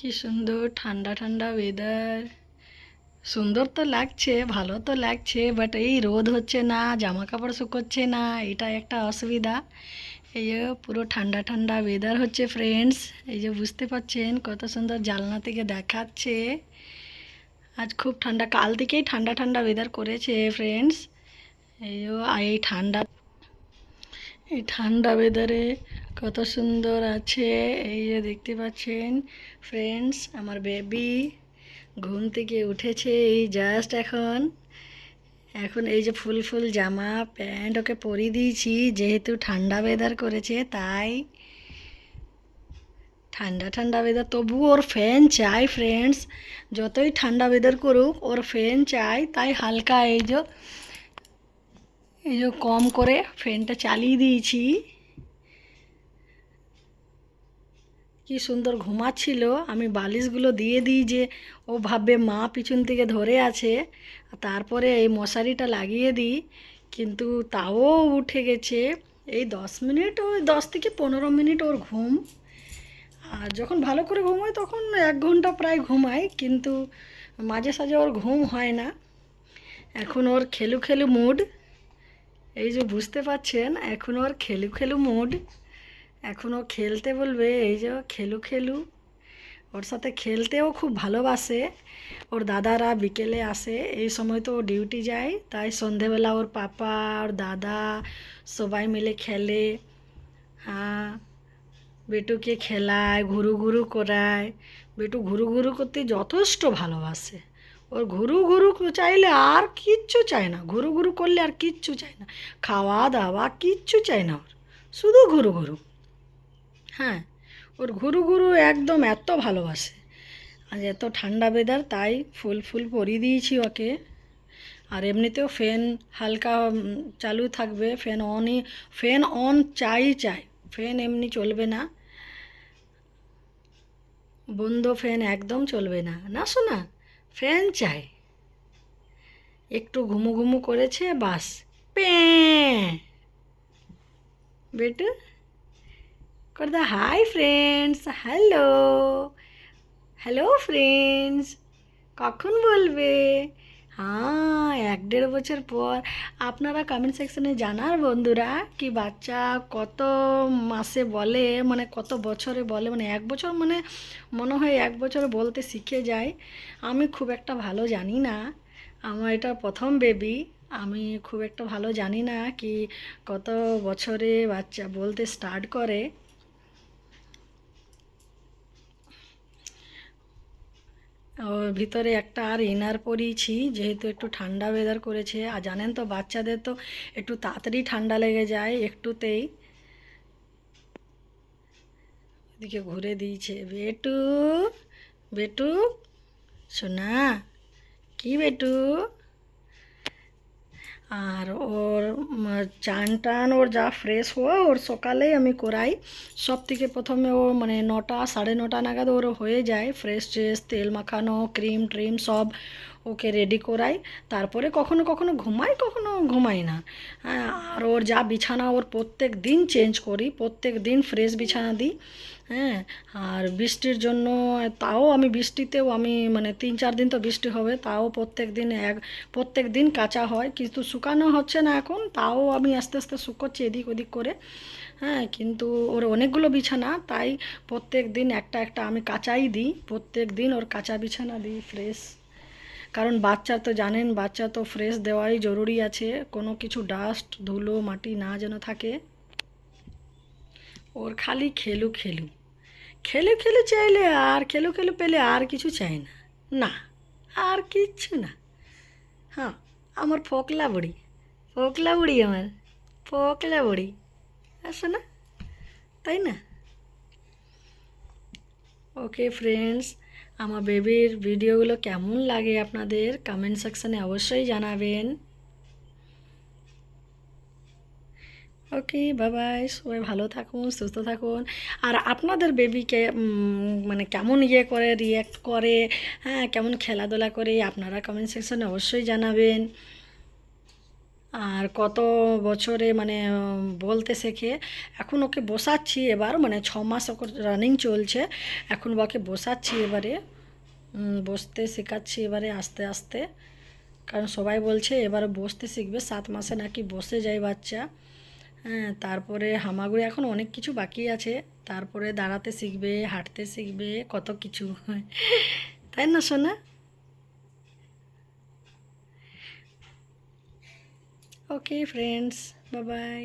কি সুন্দর ঠান্ডা ঠান্ডা ওয়েদার। সুন্দর তো লাগছে, ভালো তো লাগছে, বাট এই রোদ হচ্ছে না, জামা কাপড় শুকোচ্ছে না, এটা একটা অসুবিধা। এই যে পুরো ঠান্ডা ঠান্ডা ওয়েদার হচ্ছে ফ্রেন্ডস। এই যে বুঝতে পাচ্ছেন কত সুন্দর জানলা থেকে দেখাচ্ছে। আজ খুব ঠান্ডা, কাল থেকেই ঠান্ডা ঠান্ডা ওয়েদার করেছে ফ্রেন্ডস। এই যে এই ঠান্ডা ওয়েদারে কত সুন্দর আছে। এই যে দেখতে পাচ্ছেন ফ্রেন্ডস, আমার বেবি ঘুম থেকে উঠেছে এই জাস্ট এখন। এখন এই যে ফুল ফুল জামা প্যান্ট ওকে পরিয়ে দিয়েছি, যেহেতু ঠান্ডা ওয়েদার করেছে তাই। ঠান্ডা ঠান্ডা ওয়েদার তবুও ওর ফ্যান চাই ফ্রেন্ডস। যতই ঠান্ডা ওয়েদার করুক ওর ফ্যান চাই, তাই হালকা এই যে কম করে ফ্যানটা চালিয়ে দিয়েছি। কি সুন্দর ঘুমাচ্ছিল, আমি বালিশগুলো দিয়ে দিই যে ও ভাববে মা পিছন থেকে ধরে আছে, তারপরে এই মশারিটা লাগিয়ে দিই, কিন্তু তাও উঠে গেছে। এই 10 মিনিট, ওই 10 থেকে 15 মিনিট ওর ঘুম। আর যখন ভালো করে ঘুমোয় তখন 1 ঘন্টা প্রায় ঘুমায়, কিন্তু মাঝে সাঝে ওর ঘুম হয় না। এখন ওর খেলু খেলু মুড। এই যে বুঝতে পাচ্ছেন, এখন ওর খেলু খেলু মুড। এখন ও খেলতে বলবে, এই যে খেলু খেলু। ওর সাথে খেলতেও খুব ভালোবাসে। ওর দাদারা বিকেলে আসে, এই সময় তো ও ডিউটি যায়, তাই সন্ধেবেলা ওর পাপা ওর দাদা সবাই মিলে খেলে। হ্যাঁ, বেটুকে খেলায়, ঘুরু ঘুরু করায়। বেটু ঘুরু ঘুরু করতে যথেষ্ট ভালোবাসে। ওর ঘুরু ঘুরু চাইলে আর কিচ্ছু চায় না, ঘুরু ঘুরু করলে আর কিচ্ছু চায় না, খাওয়া দাওয়া কিচ্ছু চায় না ওর, শুধু ঘুরু ঘুরু। হ্যাঁ, ওর ঘুরু ঘুরু একদম এত ভালোবাসে। আজ এত ঠান্ডা ওয়েদার তাই ফুল ফুল পরিয়ে দিয়েছি ওকে। আর এমনিতেও ফ্যান হালকা চালু থাকবে, ফ্যান অন চাই, ফ্যান এমনি চলবে না, বন্ধ ফ্যান একদম চলবে না, না শোনা, ফ্যান চাই। একটু ঘুমু ঘুমু করেছে বাস, প্যাঁ। বেটু করে দা hi friends, hello hello friends, কখন বলবে? হ্যাঁ, 1-1.5 বছর পর। আপনারা কমেন্ট সেকশনে জানার বন্ধুরা, কি বাচ্চা কত মাসে বলে, মানে কত বছরে বলে, মানে 1 বছর, মানে মনে হয় 1 বছর বলতে শিখে যায়। আমি খুব একটা ভালো জানি না, আমার এটা প্রথম বেবি। আমি খুব একটা ভালো জানি না কি কত বছরে বাচ্চা বলতে স্টার্ট করে। ওর ভিতরে একটা আর ইনার পরিয়েছি, যেহেতু একটু ঠান্ডা ওয়েদার করেছে। আর জানেন তো বাচ্চাদের তো একটু তাড়াতাড়ি ঠান্ডা লেগে যায় একটুতেই। এদিকে ঘুরে দিয়েছে। বেটু বেটু শোনা, কি বেটু? আর ওর চান টান ওর যা ফ্রেশ হওয়া ওর সকালেই আমি করাই। সব থেকে প্রথমে ও মানে 9টা 9:30 নাগাদ ওর হয়ে যায় ফ্রেশ ট্রেশ, তেল মাখানো, ক্রিম ট্রিম সব ওকে রেডি করাই। তারপরে কখনো কখনো ঘুমাই, কখনো ঘুমাই না। হ্যাঁ, আর ওর যা বিছানা ওর প্রত্যেক দিন চেঞ্জ করি, প্রত্যেক দিন ফ্রেশ বিছানা দিই। হ্যাঁ, আর বৃষ্টির জন্য তাও আমি বৃষ্টিতেও আমি মানে 3-4 দিন তো বৃষ্টি হবে, তাও প্রত্যেক দিন কাচা হয়, কিন্তু শুকানো হচ্ছে না এখন, তাও আমি আস্তে আস্তে শুকোচ্ছি এদিক ওদিক করে। হ্যাঁ, কিন্তু ওর অনেকগুলো বিছানা, তাই প্রত্যেক দিন একটা একটা আমি কাচাই দিই, প্রত্যেক দিন ওর কাঁচা বিছানা দিই ফ্রেশ। কারণ বাচ্চা তো জানেন, বাচ্চা তো ফ্রেশ দেওয়াই জরুরি আছে, কোনো কিছু ডাস্ট ধুলো মাটি না যেন থাকে। ওর খালি খেলু খেলু, খেলু খেলু চাইলে, আর খেলু খেলু পেলে আর কিছু চাই না, না আর কিচ্ছু না। হ্যাঁ, আমার ফোকলা বুড়ি, ফোকলা বুড়ি আমার, ফোকলা বুড়ি, আসো না, তাই না? ওকে ফ্রেন্ডস, আমার বেবির ভিডিওগুলো কেমন লাগে আপনাদের কমেন্ট সেকশানে অবশ্যই জানাবেন। ওকে, বাই বাই, সবাই ভালো থাকুন, সুস্থ থাকুন। আর আপনাদের বেবিকে মানে কেমন করে রিয়্যাক্ট করে, হ্যাঁ কেমন খেলাধুলা করে, আপনারা কমেন্ট সেকশনে অবশ্যই জানাবেন। আর কত বছরে মানে বলতে শেখে। এখন ওকে বসাচ্ছি এবার, মানে 6 মাস ওকে রানিং চলছে। এখন ওকে বসাচ্ছি এবারে, বসতে শেখাচ্ছি এবারে আস্তে আস্তে। কারণ সবাই বলছে এবারে বসতে শিখবে, 7 মাসে নাকি বসে যায় বাচ্চা। হ্যাঁ, তারপরে হামাগুড়ি এখন অনেক কিছু বাকি আছে। তারপরে দাঁড়াতে শিখবে, হাঁটতে শিখবে, কত কিছু তাই না সোনা? Okay friends, bye bye.